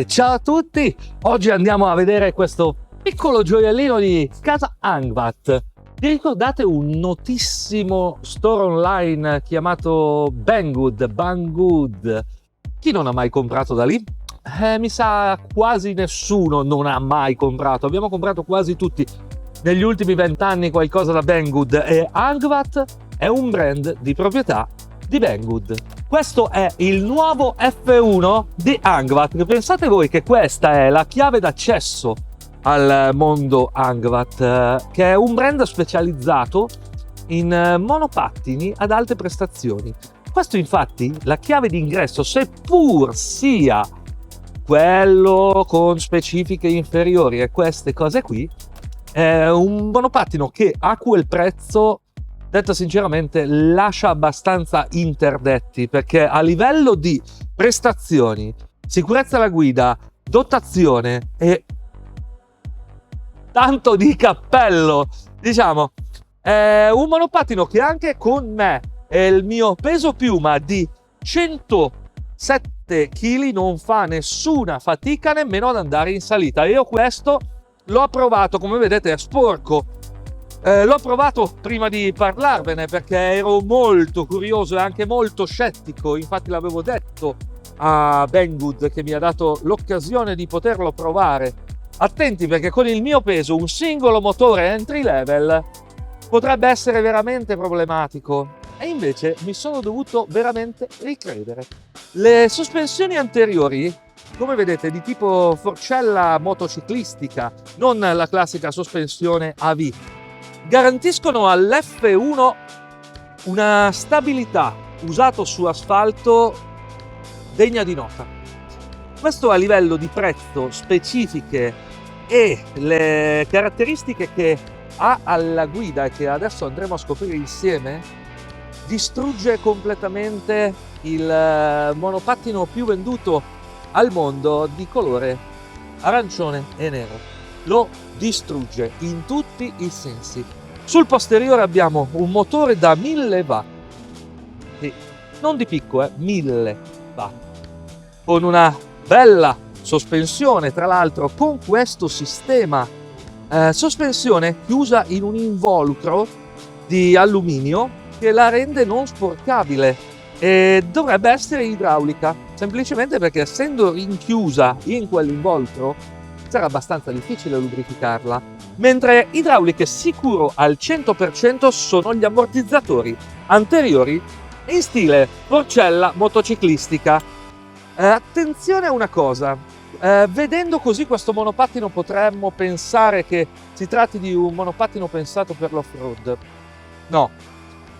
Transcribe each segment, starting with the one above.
Ciao a tutti, oggi andiamo a vedere questo piccolo gioiellino di casa Angvat. Vi ricordate un notissimo store online chiamato Banggood? Chi non ha mai comprato da lì? Mi sa quasi nessuno non ha mai comprato, abbiamo comprato quasi tutti negli ultimi 20 anni qualcosa da Banggood, e Angvat è un brand di proprietà di Banggood. Questo è il nuovo F1 di Angvat. Pensate voi che questa è la chiave d'accesso al mondo Angvat, che è un brand specializzato in monopattini ad alte prestazioni. Questo infatti, la chiave d'ingresso, seppur sia quello con specifiche inferiori e queste cose qui, è un monopattino che a quel prezzo, detto sinceramente, lascia abbastanza interdetti, perché a livello di prestazioni, sicurezza alla guida, dotazione e tanto di cappello, diciamo, è un monopattino che anche con me e il mio peso piuma di 107 kg non fa nessuna fatica nemmeno ad andare in salita. Io questo l'ho provato, come vedete è sporco. L'ho provato prima di parlarvene perché ero molto curioso e anche molto scettico, infatti l'avevo detto a Banggood che mi ha dato l'occasione di poterlo provare. Attenti, perché con il mio peso un singolo motore entry level potrebbe essere veramente problematico, e invece mi sono dovuto veramente ricredere. Le sospensioni anteriori, come vedete, di tipo forcella motociclistica, non la classica sospensione AV, garantiscono all'F1 una stabilità usato su asfalto degna di nota. Questo a livello di prezzo, specifiche e le caratteristiche che ha alla guida e che adesso andremo a scoprire insieme, distrugge completamente il monopattino più venduto al mondo di colore arancione e nero. Lo distrugge in tutti i sensi. Sul posteriore abbiamo un motore da 1000 watt, sì, non di picco, 1000 watt, con una bella sospensione, tra l'altro con questo sistema sospensione chiusa in un involucro di alluminio che la rende non sporcabile, e dovrebbe essere idraulica, semplicemente perché essendo rinchiusa in quell'involucro sarà abbastanza difficile lubrificarla, mentre idrauliche sicuro al 100% sono gli ammortizzatori anteriori in stile forcella motociclistica. Attenzione a una cosa, vedendo così questo monopattino potremmo pensare che si tratti di un monopattino pensato per l'off-road. No,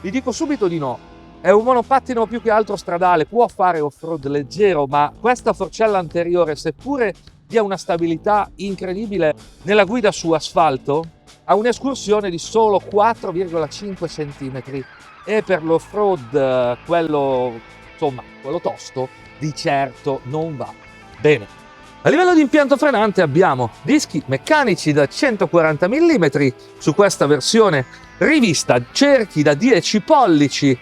vi dico subito di no. È un monopattino più che altro stradale, può fare off-road leggero, ma questa forcella anteriore, seppure dia una stabilità incredibile nella guida su asfalto, ha un'escursione di solo 4,5 cm, e per l'off-road, quello tosto, di certo non va bene. A livello di impianto frenante abbimo dischi meccanici da 140 mm su questa versione rivista, cerchi da 10 pollici,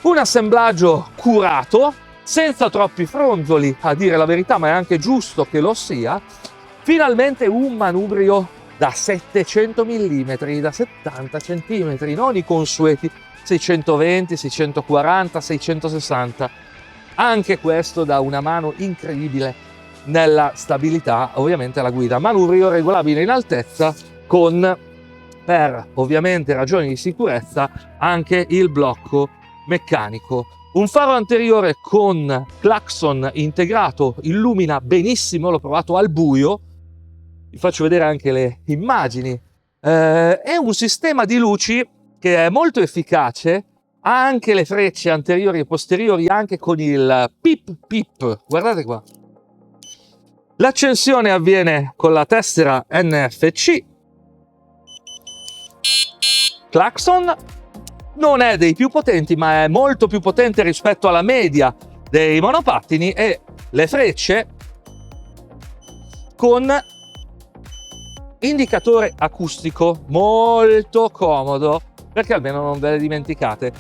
un assemblaggio curato, senza troppi fronzoli, a dire la verità, ma è anche giusto che lo sia. Finalmente un manubrio da 700 mm, da 70 cm, non i consueti 620, 640, 660. Anche questo dà una mano incredibile nella stabilità, ovviamente alla guida. Manubrio regolabile in altezza con, per ovviamente ragioni di sicurezza, anche il blocco meccanico. Un faro anteriore con clacson integrato, illumina benissimo, l'ho provato al buio, vi faccio vedere anche le immagini. È un sistema di luci che è molto efficace, ha anche le frecce anteriori e posteriori, anche con il pip pip, guardate qua. L'accensione avviene con la tessera NFC. Clacson non è dei più potenti, ma è molto più potente rispetto alla media dei monopattini, e le frecce con indicatore acustico molto comodo, perché almeno non ve le dimenticate.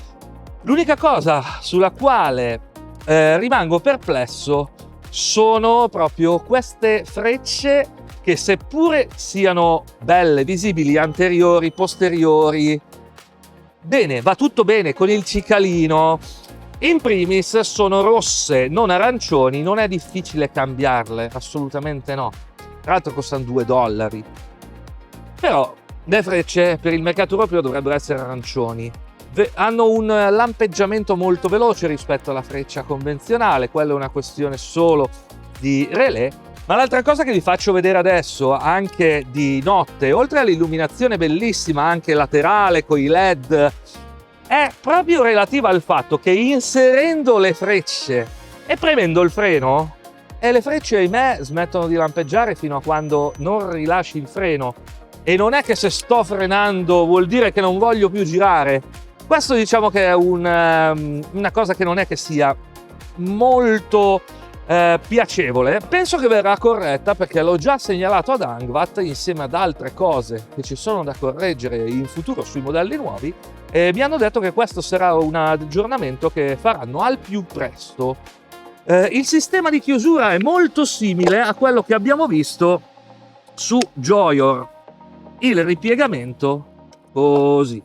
L'unica cosa sulla quale rimango perplesso sono proprio queste frecce che, seppure siano belle, visibili anteriori, posteriori, bene, va tutto bene con il cicalino. In primis sono rosse, non arancioni, non è difficile cambiarle, assolutamente no. Tra l'altro costano $2. Però le frecce per il mercato europeo dovrebbero essere arancioni. Hanno un lampeggiamento molto veloce rispetto alla freccia convenzionale, quella è una questione solo di relè. Ma l'altra cosa che vi faccio vedere adesso, anche di notte, oltre all'illuminazione bellissima anche laterale con i LED, è proprio relativa al fatto che inserendo le frecce e premendo il freno, e le frecce, ahimè, smettono di lampeggiare fino a quando non rilasci il freno. E non è che se sto frenando vuol dire che non voglio più girare. Questo diciamo che è una cosa che non è che sia molto piacevole. Penso che verrà corretta, perché l'ho già segnalato ad Angvat insieme ad altre cose che ci sono da correggere in futuro sui modelli nuovi, e mi hanno detto che questo sarà un aggiornamento che faranno al più presto. Il sistema di chiusura è molto simile a quello che abbiamo visto su Joyor. Il ripiegamento così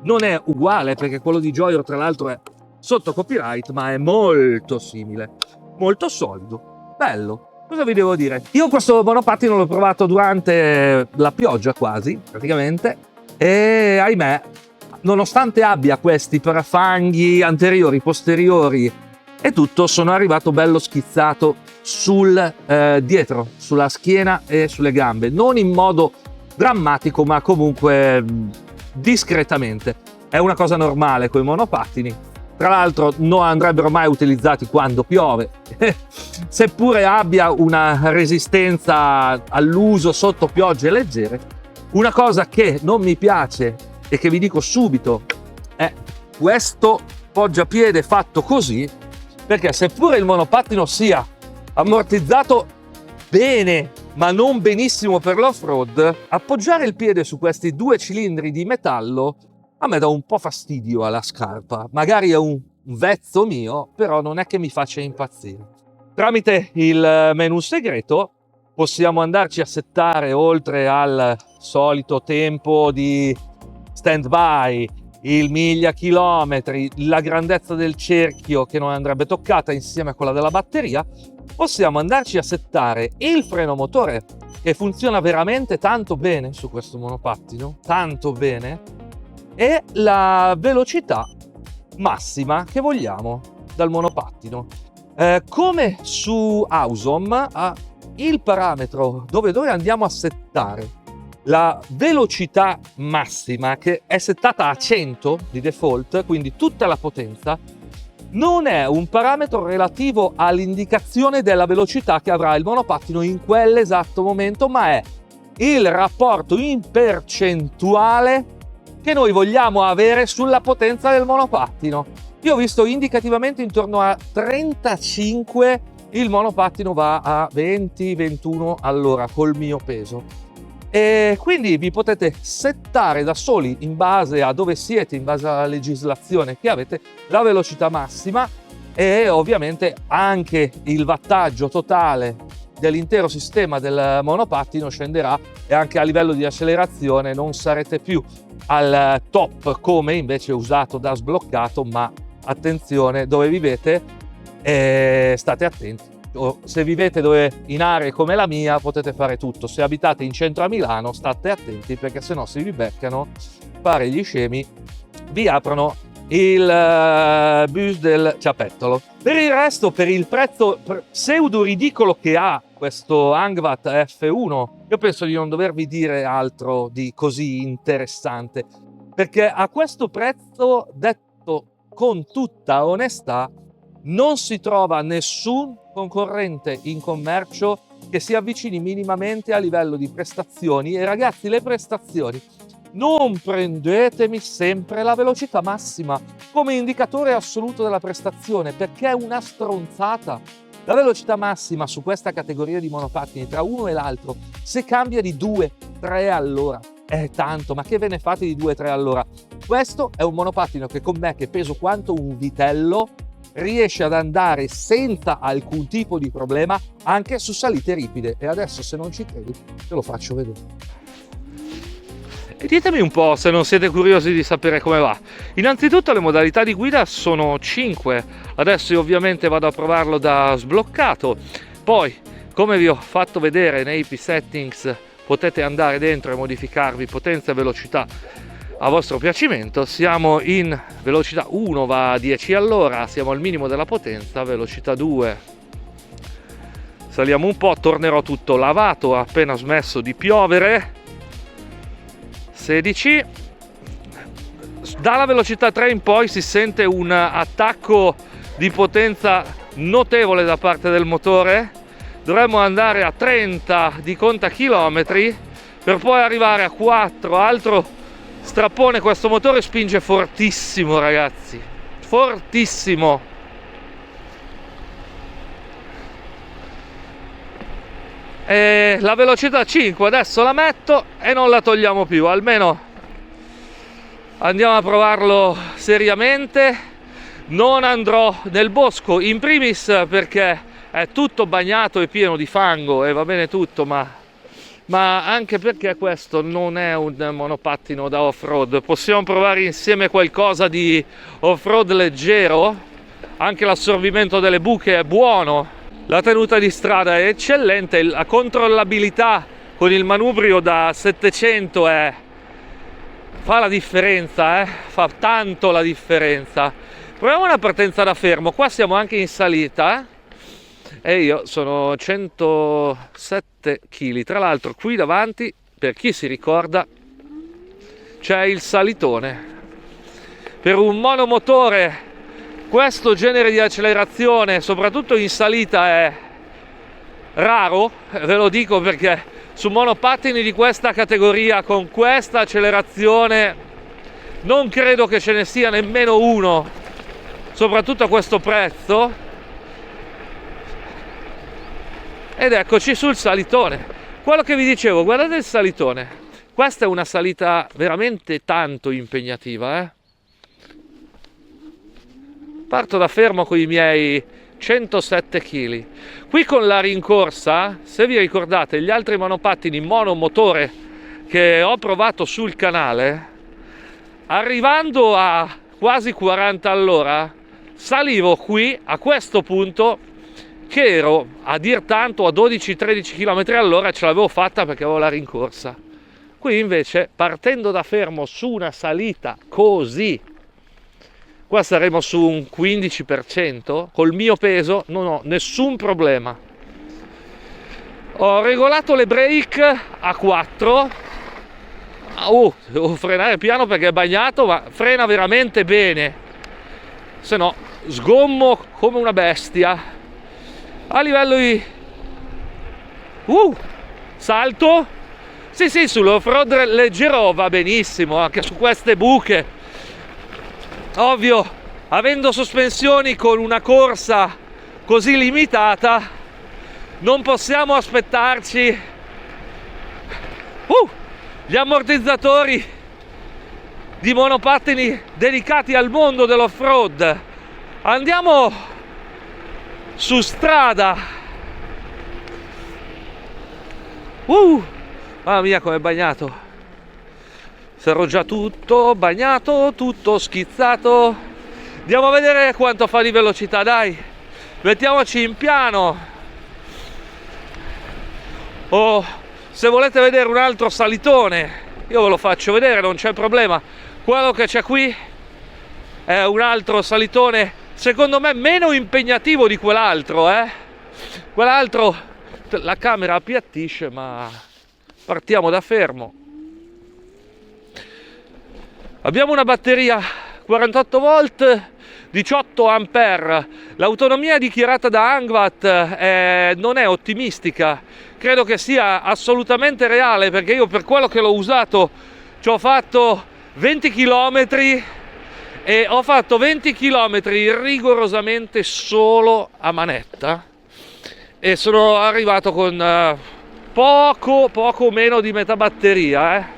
non è uguale, perché quello di Joyor tra l'altro è sotto copyright, ma è molto simile, molto solido, bello. Cosa vi devo dire? Io questo monopattino l'ho provato durante la pioggia quasi, praticamente, e ahimè, nonostante abbia questi parafanghi anteriori, posteriori e tutto, sono arrivato bello schizzato sul dietro, sulla schiena e sulle gambe, non in modo drammatico, ma comunque discretamente. È una cosa normale con i monopattini. Tra l'altro non andrebbero mai utilizzati quando piove, seppure abbia una resistenza all'uso sotto piogge leggere. Una cosa che non mi piace e che vi dico subito è questo poggiapiede fatto così, perché seppure il monopattino sia ammortizzato bene ma non benissimo per l'off-road, appoggiare il piede su questi due cilindri di metallo a me dà un po' fastidio alla scarpa. Magari è un vezzo mio, però non è che mi faccia impazzire. Tramite il menu segreto possiamo andarci a settare, oltre al solito tempo di stand-by, il miglia chilometri, la grandezza del cerchio che non andrebbe toccata insieme a quella della batteria, possiamo andarci a settare il freno motore, che funziona veramente tanto bene su questo monopattino, tanto bene, e la velocità massima che vogliamo dal monopattino. Come su Awesome, il parametro dove andiamo a settare la velocità massima, che è settata a 100 di default, quindi tutta la potenza, non è un parametro relativo all'indicazione della velocità che avrà il monopattino in quell'esatto momento, ma è il rapporto in percentuale che noi vogliamo avere sulla potenza del monopattino. Io ho visto indicativamente intorno a 35, il monopattino va a 20-21 all'ora col mio peso. E quindi vi potete settare da soli, in base a dove siete, in base alla legislazione che avete, la velocità massima, e ovviamente anche il wattaggio totale dell'intero sistema del monopattino scenderà, e anche a livello di accelerazione non sarete più al top come invece usato da sbloccato. Ma attenzione dove vivete, state attenti. O se vivete in aree come la mia potete fare tutto. Se abitate in centro a Milano state attenti, perché sennò se vi beccano, fare gli scemi, vi aprono il bus del ciapettolo. Per il resto, per il prezzo pseudo ridicolo che ha questo Angvat F1, io penso di non dovervi dire altro di così interessante, perché a questo prezzo, detto con tutta onestà, non si trova nessun concorrente in commercio che si avvicini minimamente a livello di prestazioni. E ragazzi, le prestazioni, non prendetemi sempre la velocità massima come indicatore assoluto della prestazione, perché è una stronzata. La velocità massima su questa categoria di monopattini tra uno e l'altro, se cambia di 2-3 all'ora, è tanto, ma che ve ne fate di 2-3 all'ora? Questo è un monopattino che con me, che peso quanto un vitello, riesce ad andare senza alcun tipo di problema anche su salite ripide. E adesso, se non ci credi, te lo faccio vedere. E ditemi un po' se non siete curiosi di sapere come va. Innanzitutto le modalità di guida sono 5, adesso io ovviamente vado a provarlo da sbloccato, poi come vi ho fatto vedere nei AP settings potete andare dentro e modificarvi potenza e velocità a vostro piacimento. Siamo in velocità 1, va a 10 all'ora, siamo al minimo della potenza, velocità 2 saliamo un po', tornerò tutto lavato appena smesso di piovere. 16. Dalla velocità 3 in poi si sente un attacco di potenza notevole da parte del motore. Dovremmo andare a 30 di contachilometri per poi arrivare a 4. Altro strappone, questo motore spinge fortissimo, ragazzi, fortissimo. E la velocità 5 adesso la metto e non la togliamo più, almeno andiamo a provarlo seriamente. Non andrò nel bosco, in primis perché è tutto bagnato e pieno di fango e va bene tutto, ma anche perché questo non è un monopattino da off-road. Possiamo provare insieme qualcosa di off-road leggero, anche l'assorbimento delle buche è buono, la tenuta di strada è eccellente, la controllabilità con il manubrio da 700 fa la differenza, fa tanto la differenza. Proviamo una partenza da fermo, qua siamo anche in salita, e io sono 107 kg. Tra l'altro qui davanti, per chi si ricorda, c'è il salitone. Per un monomotore questo genere di accelerazione, soprattutto in salita, è raro, ve lo dico perché su monopattini di questa categoria con questa accelerazione non credo che ce ne sia nemmeno uno, soprattutto a questo prezzo. Ed eccoci sul salitone. Quello che vi dicevo, guardate il salitone, questa è una salita veramente tanto impegnativa, Parto da fermo con i miei 107 kg. Qui con la rincorsa, se vi ricordate gli altri monopattini monomotore che ho provato sul canale, arrivando a quasi 40 all'ora, salivo qui a questo punto che ero a dir tanto a 12-13 km all'ora, ce l'avevo fatta perché avevo la rincorsa. Qui invece, partendo da fermo su una salita così, qua saremo su un 15%, col mio peso non ho nessun problema. Ho regolato le brake a 4. Devo frenare piano perché è bagnato, ma frena veramente bene, se no sgommo come una bestia. A livello di salto, sì, sull'off-road leggero va benissimo, anche su queste buche. Ovvio, avendo sospensioni con una corsa così limitata, non possiamo aspettarci gli ammortizzatori di monopattini dedicati al mondo dell'off-road. Andiamo su strada. Mamma mia, com'è bagnato! Sarò già tutto bagnato, tutto schizzato. Andiamo a vedere quanto fa di velocità, dai. Mettiamoci in piano. Se volete vedere un altro salitone, io ve lo faccio vedere, non c'è problema. Quello che c'è qui è un altro salitone, secondo me meno impegnativo di quell'altro, Quell'altro la camera appiattisce, ma partiamo da fermo. Abbiamo una batteria 48 volt, 18 ampere. L'autonomia dichiarata da Angvat non è ottimistica, credo che sia assolutamente reale, perché io per quello che l'ho usato ci ho fatto 20 km e ho fatto 20 km rigorosamente solo a manetta e sono arrivato con poco meno di metà batteria,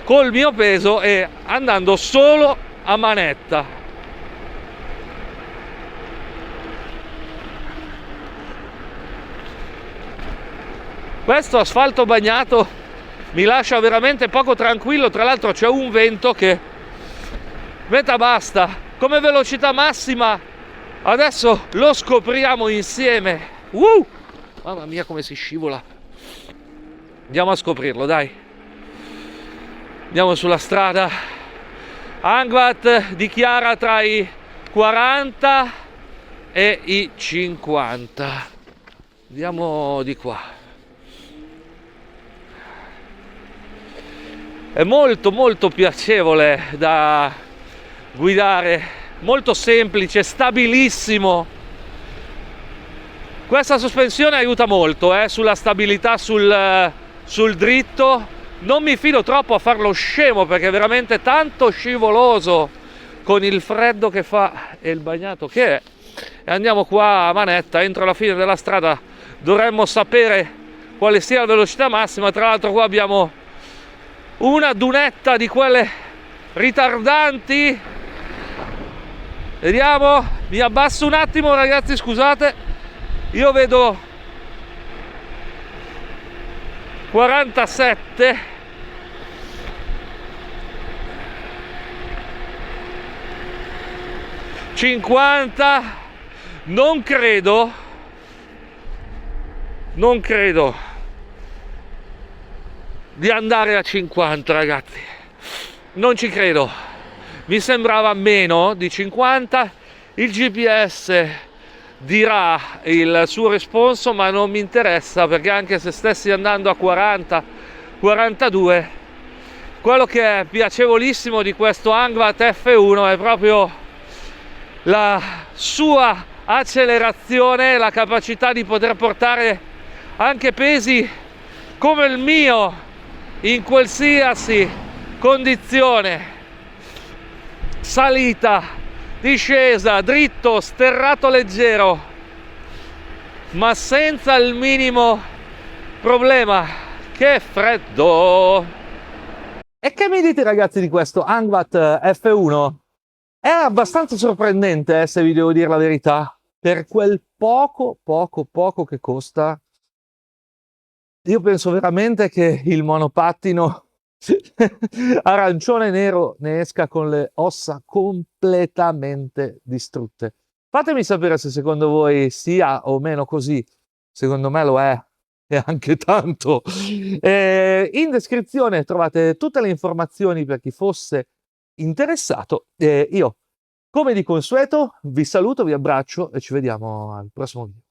col mio peso e andando solo a manetta. Questo asfalto bagnato mi lascia veramente poco tranquillo. Tra l'altro c'è un vento che metà basta. Come velocità massima adesso lo scopriamo insieme. Mamma mia come si scivola. Andiamo a scoprirlo, dai. Andiamo sulla strada. Angvat dichiara tra i 40 e i 50. Andiamo di qua. È molto molto piacevole da guidare, molto semplice, stabilissimo. Questa sospensione aiuta molto sulla stabilità sul dritto. Non mi fido troppo a farlo scemo perché è veramente tanto scivoloso con il freddo che fa e il bagnato che è. E andiamo qua a manetta, entro la fine della strada dovremmo sapere quale sia la velocità massima. Tra l'altro qua abbiamo una dunetta di quelle ritardanti. Vediamo, mi abbasso un attimo ragazzi, scusate. Io vedo 47, $50, non credo di andare a 50 ragazzi, non ci credo, mi sembrava meno di 50, il GPS dirà il suo responso ma non mi interessa perché anche se stessi andando a 40, 42, quello che è piacevolissimo di questo Angvat F1 è proprio la sua accelerazione, la capacità di poter portare anche pesi come il mio in qualsiasi condizione, salita, discesa, dritto, sterrato leggero, ma senza il minimo problema. Che freddo! E che mi dite ragazzi di questo Angvat F1? È abbastanza sorprendente, se vi devo dire la verità, per quel poco che costa. Io penso veramente che il monopattino arancione e nero ne esca con le ossa completamente distrutte. Fatemi sapere se secondo voi sia o meno così. Secondo me lo è, e anche tanto. In descrizione trovate tutte le informazioni per chi fosse interessato. Io, come di consueto, vi saluto, vi abbraccio e ci vediamo al prossimo video.